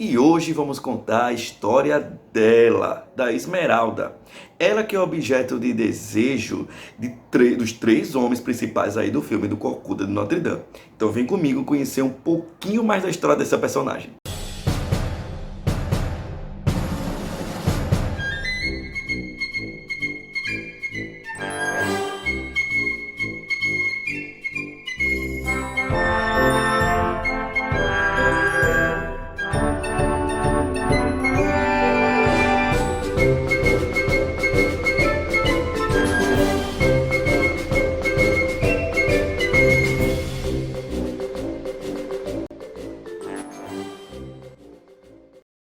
E hoje vamos contar a história dela, da Esmeralda. Ela que é objeto de desejo dos três homens principais aí do filme do Corcunda de Notre Dame. Então vem comigo conhecer um pouquinho mais da história dessa personagem.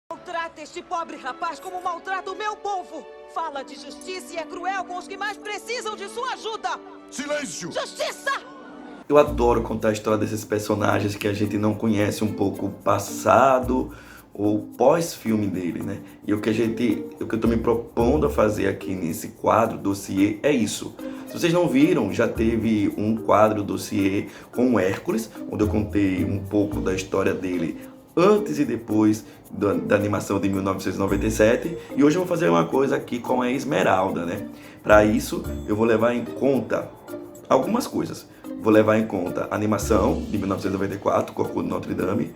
Maltrata este pobre rapaz como maltrata o meu povo. Fala de justiça e é cruel com os que mais precisam de sua ajuda. Silêncio! Justiça! Eu adoro contar a história desses personagens que a gente não conhece um pouco o passado ou pós-filme dele, né? E o que eu tô me propondo a fazer aqui nesse quadro, dossiê, é isso. Se vocês não viram, já teve um quadro dossiê com o Hércules, onde eu contei um pouco da história dele antes e depois da animação de 1997. E hoje eu vou fazer uma coisa aqui com a Esmeralda, né? Para isso, eu vou levar em conta algumas coisas. Vou levar em conta a animação de 1994, Corcunda de Notre Dame,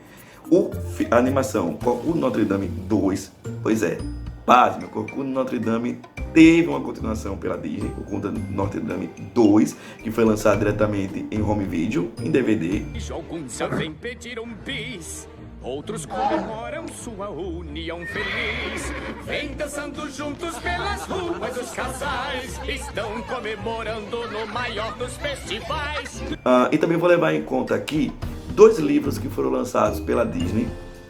a animação Corcunda de Notre Dame 2, pois é, pasme, Corcunda de Notre Dame teve uma continuação pela Disney, Corcunda de Notre Dame 2, que foi lançado diretamente em home video, em DVD. Alguns também pediram bis, outros comemoram sua união feliz. Vem dançando juntos pelas ruas, os casais estão comemorando no maior dos festivais. E também vou levar em conta aqui dois livros que foram lançados pela Disney,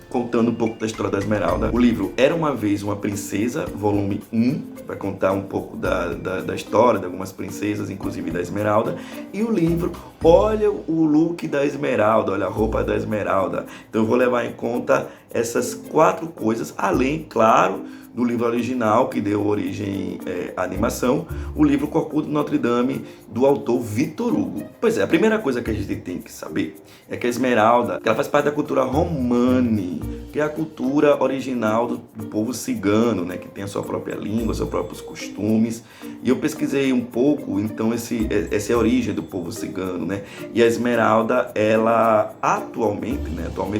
contando um pouco da história da Esmeralda. O livro Era Uma Vez Uma Princesa, volume 1, vai contar um pouco da história de algumas princesas, inclusive da Esmeralda. E o livro Olha o Look da Esmeralda, olha a roupa da Esmeralda. Então eu vou levar em conta essas quatro coisas, além, claro, do livro original que deu origem à animação, o livro Corcunda de Notre Dame, do autor Victor Hugo. Pois é, a primeira coisa que a gente tem que saber é que a Esmeralda, ela faz parte da cultura romani, que é a cultura original do povo cigano, né, que tem a sua própria língua, seus próprios costumes. E eu pesquisei um pouco, então essa é a origem do povo cigano, né? E a Esmeralda, ela atualmente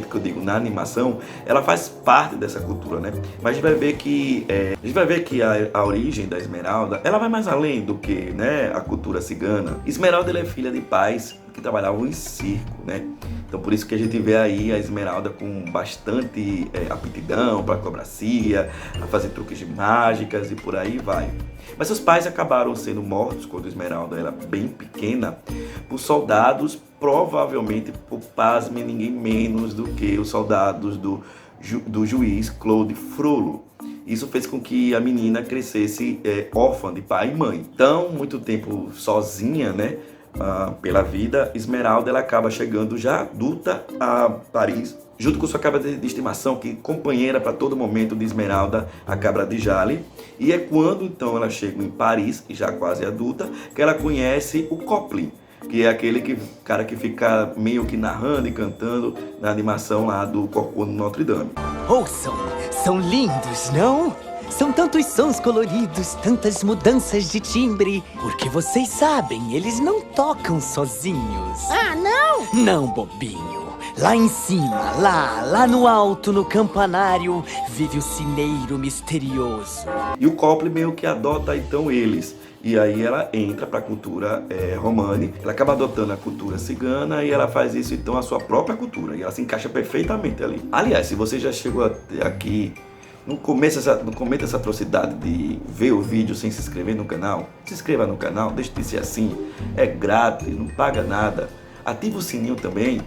que eu digo na animação, ela faz parte dessa cultura, né? Mas a gente vai ver que a origem da Esmeralda, ela vai mais além do que, né, a cultura cigana. Esmeralda, ela é filha de pais que trabalhavam em circo, né? Então por isso que a gente vê aí a Esmeralda com bastante aptidão para acrobacia, a fazer truques de mágicas e por aí vai. Mas seus pais acabaram sendo mortos quando a Esmeralda era bem pequena por soldados, provavelmente por, pasme, ninguém menos do que os soldados do juiz Claude Frollo. Isso fez com que a menina crescesse órfã de pai e mãe. Então, muito tempo sozinha, né, pela vida, Esmeralda ela acaba chegando já adulta a Paris, junto com sua cabra de estimação, que companheira para todo momento de Esmeralda, a cabra de Jale. E é quando então ela chega em Paris, já quase adulta, que ela conhece o Coplin, que é aquele cara que fica meio que narrando e cantando na animação lá do Corcunda de Notre Dame. Ouçam, são lindos, não? São tantos sons coloridos, tantas mudanças de timbre. Porque vocês sabem, eles não tocam sozinhos. Ah, não? Não, bobinho. Lá em cima, lá no alto, no campanário, vive o sineiro misterioso. E o Coplin meio que adota então eles. E aí ela entra para a cultura romani, ela acaba adotando a cultura cigana e ela faz isso então a sua própria cultura. E ela se encaixa perfeitamente ali. Aliás, se você já chegou até aqui, não cometa essa atrocidade de ver o vídeo sem se inscrever no canal. Se inscreva no canal, deixe de ser assim. É grátis, não paga nada. Ativa o sininho também,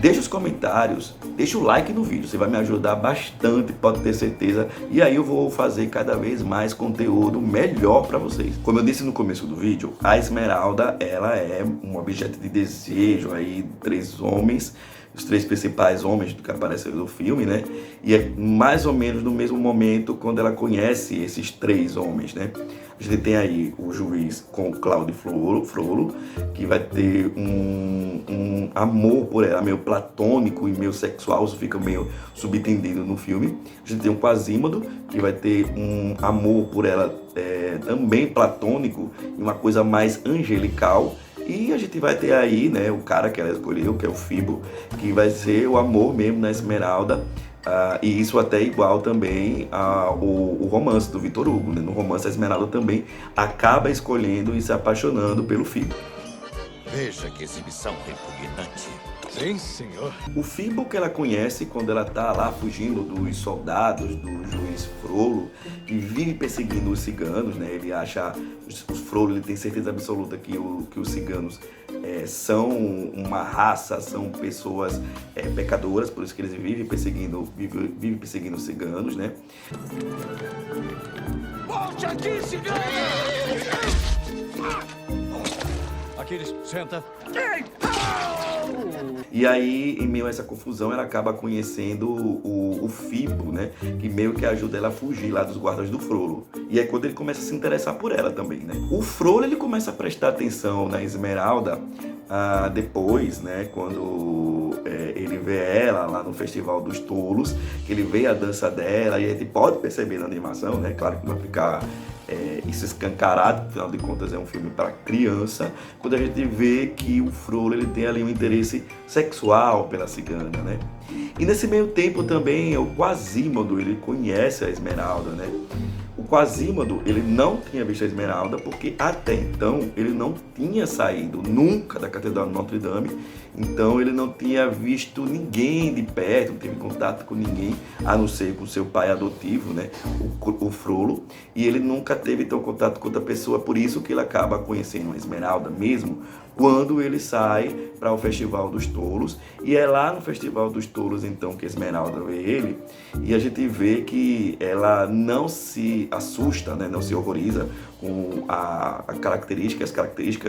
deixa os comentários, deixa o like no vídeo, você vai me ajudar bastante, pode ter certeza. E aí eu vou fazer cada vez mais conteúdo melhor para vocês. Como eu disse no começo do vídeo, a Esmeralda, ela é um objeto de desejo aí, três homens os 3 principais homens que aparecem no filme, né? E é mais ou menos no mesmo momento quando ela conhece esses 3 homens, né? A gente tem aí o juiz com Claude Frollo, que vai ter um amor por ela, meio platônico e meio sexual, isso fica meio subentendido no filme. A gente tem o Quasimodo, que vai ter um amor por ela também platônico e uma coisa mais angelical. E a gente vai ter aí, né, o cara que ela escolheu, que é o Fibo, que vai ser o amor mesmo na Esmeralda. E isso até igual também ao romance do Victor Hugo, né? No romance a Esmeralda também acaba escolhendo e se apaixonando pelo Fibo. Veja que exibição repugnante. Sim, senhor. O Fibo que ela conhece quando ela tá lá fugindo dos soldados do juiz Frollo, que vive perseguindo os ciganos, né? Ele acha, o Frollo ele tem certeza absoluta que os ciganos são uma raça, são pessoas pecadoras, por isso que eles vivem perseguindo os ciganos, né? Volte aqui, cigano! Aquiles, senta. E aí, em meio a essa confusão, ela acaba conhecendo o Fibo, né? Que meio que ajuda ela a fugir lá dos guardas do Frollo. E aí quando ele começa a se interessar por ela também, né? O Frollo, ele começa a prestar atenção na Esmeralda depois, né? Quando ele vê ela lá no Festival dos Tolos, que ele vê a dança dela, e a gente pode perceber na animação, né? Claro que vai ficar isso escancarado, afinal de contas é um filme para criança, quando a gente vê que o Frollo ele tem ali um interesse sexual pela cigana, né? E nesse meio tempo também o Quasimodo, ele conhece a Esmeralda, né? O Quasimodo, ele não tinha visto a Esmeralda porque até então ele não tinha saído nunca da Catedral de Notre Dame, então ele não tinha visto ninguém de perto, não teve contato com ninguém, a não ser com seu pai adotivo, né, o Frollo, e ele nunca teve então contato com outra pessoa, por isso que ele acaba conhecendo a Esmeralda mesmo quando ele sai para o Festival dos Tolos, e é lá no Festival dos Tolos então que a Esmeralda vê ele, e a gente vê que ela não se assusta, né, não se horroriza com as características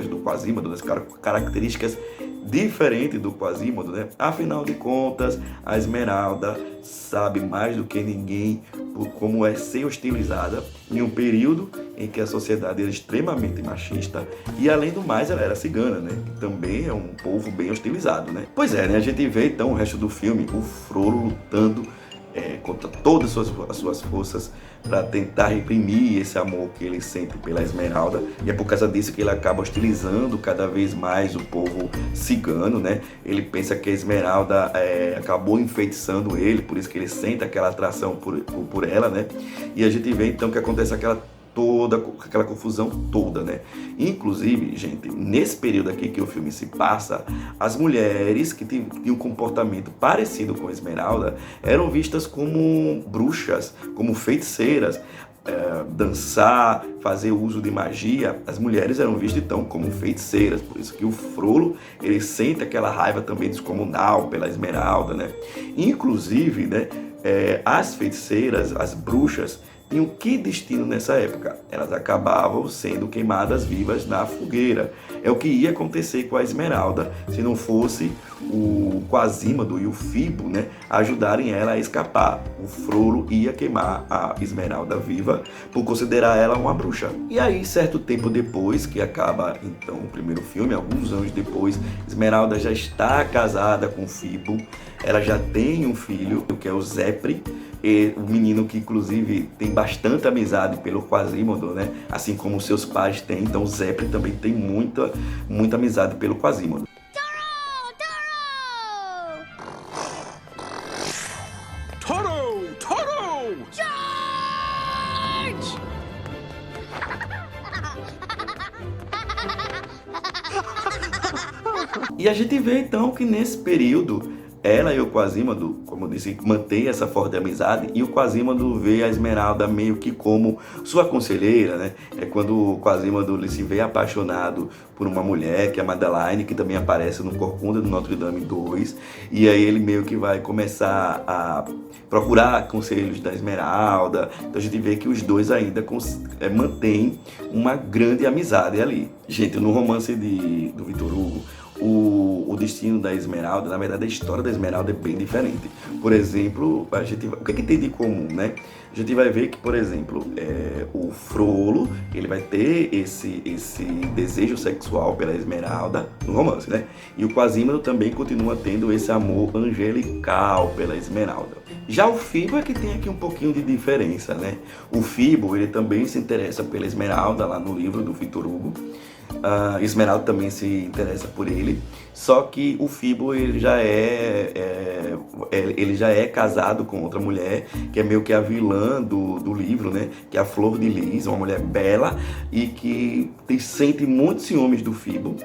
do Quasimodo, as características diferentes do Quasimodo, né? Afinal de contas, a Esmeralda sabe mais do que ninguém como é ser hostilizada em um período em que a sociedade era extremamente machista e, além do mais, ela era cigana, né? Que também é um povo bem hostilizado, né? Pois é, né? A gente vê então o resto do filme, o Frollo lutando contra todas as suas forças para tentar reprimir esse amor que ele sente pela Esmeralda, e é por causa disso que ele acaba hostilizando cada vez mais o povo cigano, né? Ele pensa que a Esmeralda acabou enfeitiçando ele, por isso que ele sente aquela atração por ela, né? E a gente vê então que acontece aquela confusão toda, né? Inclusive, gente, nesse período aqui que o filme se passa, as mulheres que tinham um comportamento parecido com a Esmeralda eram vistas como bruxas, como feiticeiras. Dançar, fazer uso de magia, as mulheres eram vistas então como feiticeiras, por isso que o Frollo ele sente aquela raiva também descomunal pela Esmeralda, né? Inclusive, né, as feiticeiras, as bruxas, tinham que destino nessa época? Elas acabavam sendo queimadas vivas na fogueira. É o que ia acontecer com a Esmeralda se não fosse o Quasimodo e o Fibo, né, ajudarem ela a escapar. O Frollo ia queimar a Esmeralda viva por considerar ela uma bruxa. E aí, certo tempo depois que acaba então o primeiro filme, alguns anos depois, Esmeralda já está casada com o Fibo. Ela já tem um filho, que é o Zepre. E o menino que inclusive tem bastante amizade pelo Quasimodo, né? Assim como seus pais têm, então o Zepre também tem muita amizade pelo Quasimodo. Toro! Toro! George! E a gente vê então que nesse período ela e o Quasimodo, como eu disse, mantém essa forte amizade, e o Quasimodo vê a Esmeralda meio que como sua conselheira, né? É quando o Quasimodo ele se vê apaixonado por uma mulher, que é a Madeline, que também aparece no Corcunda do Notre Dame 2, e aí ele meio que vai começar a procurar conselhos da Esmeralda. Então a gente vê que os dois ainda mantêm uma grande amizade ali. Gente, no romance do Victor Hugo, o o destino da Esmeralda, na verdade a história da Esmeralda é bem diferente. Por exemplo, o que tem de comum, né? A gente vai ver que, por exemplo, o Frollo, ele vai ter esse desejo sexual pela Esmeralda no romance, né? E o Quasímodo também continua tendo esse amor angelical pela Esmeralda. Já o Fibo é que tem aqui um pouquinho de diferença, né? O Fibo, ele também se interessa pela Esmeralda lá no livro do Victor Hugo. Esmeralda também se interessa por ele, só que o Fibo ele já é casado com outra mulher, que é meio que a vilã do livro, né? Que é a Flor de Lis, uma mulher bela e que sente muitos ciúmes do Fibo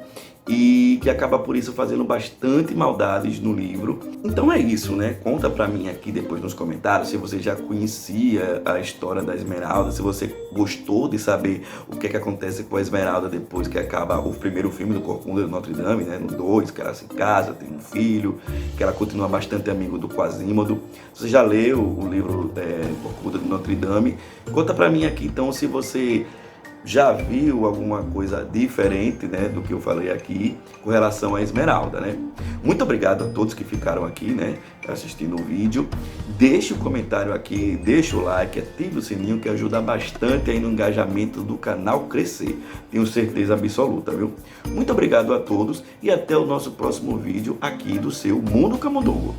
e que acaba por isso fazendo bastante maldades no livro. Então é isso, né? Conta pra mim aqui depois nos comentários se você já conhecia a história da Esmeralda, se você gostou de saber o que acontece com a Esmeralda depois que acaba o primeiro filme do Corcunda de Notre Dame, né? No 2, que ela se casa, tem um filho, que ela continua bastante amigo do Quasímodo. Você já leu o livro Corcunda de Notre Dame? Conta pra mim aqui então se você já viu alguma coisa diferente, né, do que eu falei aqui com relação à Esmeralda, né? Muito obrigado a todos que ficaram aqui, né, assistindo o vídeo. Deixe o comentário aqui, deixe o like, ative o sininho que ajuda bastante aí no engajamento do canal crescer. Tenho certeza absoluta, viu? Muito obrigado a todos e até o nosso próximo vídeo aqui do seu Mundo Camundongo.